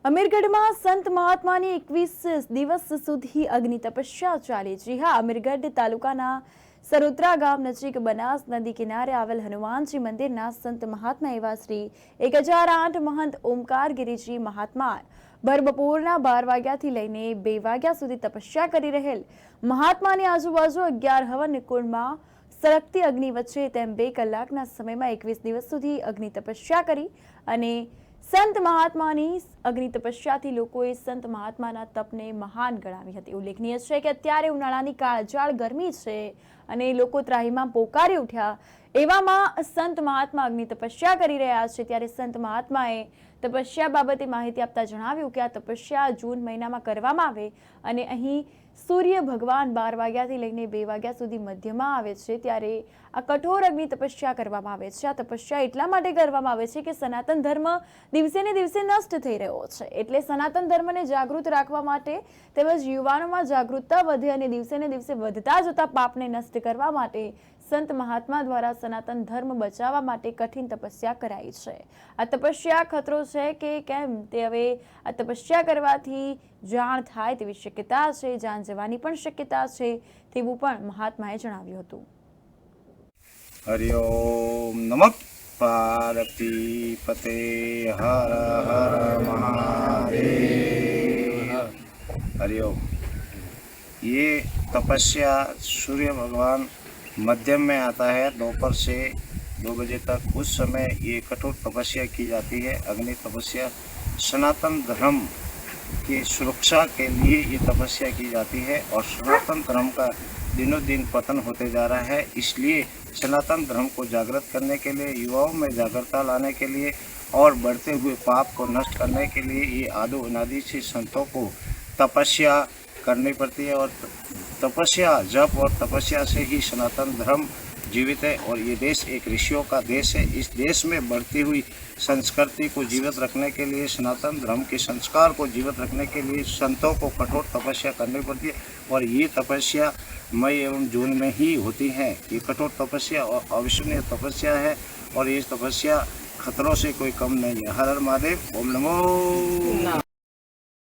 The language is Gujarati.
અમીરગઢમાં સંત મહાત્માની 21 દિવસ સુધી અગ્નિ તપસ્યા ચાલી। જી હા, અમીરગઢ તાલુકાના સરોત્રા ગામ નજીક બનાસ નદી કિનારે આવેલ હનુમાનજી મંદિરના સંત મહાત્મા એવા શ્રી 1008 મહંત ઓમકારગીરીજી મહાત્મા ભર બપોરના 12 વાગ્યાથી લઈને 2 વાગ્યા સુધી તપસ્યા કરી રહેલ મહાત્માની આજુબાજુ 11 હવન કુંડમાં સળગતી અગ્નિ વચ્ચે તેમ 2 કલાકના સમયમાં 21 દિવસ સુધી અગ્નિ તપસ્યા કરી અને સંત મહાત્માની અગ્નિ તપસ્યાથી લોકોએ સંત મહાત્માના તપને મહાન ગણાવી હતી। ઉલ્લેખનીય છે કે અત્યારે ઉનાળાની કાળઝાળ ગરમી છે અને લોકો ત્રાહીમામ પોકારી ઉઠ્યા। એવામાં સંત મહાત્મા અગ્નિ તપસ્યા કરી રહ્યા છે, ત્યારે સંત મહાત્માએ તપસ્યા બાબતે માહિતી આપતા જણાવ્યું કે આ તપસ્યા જૂન મહિનામાં કરવામાં આવે અને અહીં સૂર્ય ભગવાન 12 વાગ્યાથી લઈને 2 વાગ્યા સુધી મધ્યમાં આવે છે, ત્યારે આ કઠોર અગ્નિ તપસ્યા કરવામાં આવે છે। આ તપસ્યા એટલા માટે કરવામાં આવે છે કે સનાતન ધર્મ દિવસે ને દિવસે નષ્ટ થઈ રહ્યો છે, એટલે સનાતન ધર્મને જાગૃત રાખવા માટે તેમજ યુવાનોમાં જાગૃતતા વધે અને દિવસે ને દિવસે વધતા જતા પાપને નષ્ટ કરવા માટે સંત મહાત્મા દ્વારા સનાતન ધર્મ બચાવવા માટે કઠિન તપસ્યા કરાઈ છે। આ તપસ્યા ખતરો છે કે કેમ તે હવે આ તપસ્યા કરવાથી જાણ થાય તેવી શક્યતા છે, જાન જવાની પણ શક્યતા છે તેવું પણ મહાત્માએ જણાવ્યું હતું। हरि ओम नमः पार्वती पते हर हर महादेव। हरि ओम। ये तपस्या सूर्य भगवान मध्यम में आता है, दोपहर से 2 बजे तक, उस समय ये कठोर तपस्या की जाती है। अग्नि तपस्या सनातन धर्म की सुरक्षा के लिए ये तपस्या की जाती है और सनातन धर्म का दिनों दिन पतन होते जा रहा है। इसलिए सनातन धर्म को जागृत करने के लिए, युवाओं में जागरूकता लाने के लिए और बढ़ते हुए पाप को नष्ट करने के लिए ये आदि अनादि से संतों को तपस्या करनी पड़ती है और तपस्या, जप और तपस्या से ही सनातन धर्म जीवित है। और ये देश एक ऋषियों का देश है। इस देश में बढ़ती हुई संस्कृति को जीवित रखने के लिए, सनातन धर्म के संस्कार को जीवित रखने के लिए संतों को कठोर तपस्या करनी पड़ती है और ये तपस्या मई एवं जून में ही होती है। ये कठोर तपस्या और अविश्वसनीय तपस्या है और ये तपस्या खतरों से कोई कम नहीं है। हर हर महादेव। ओम नमो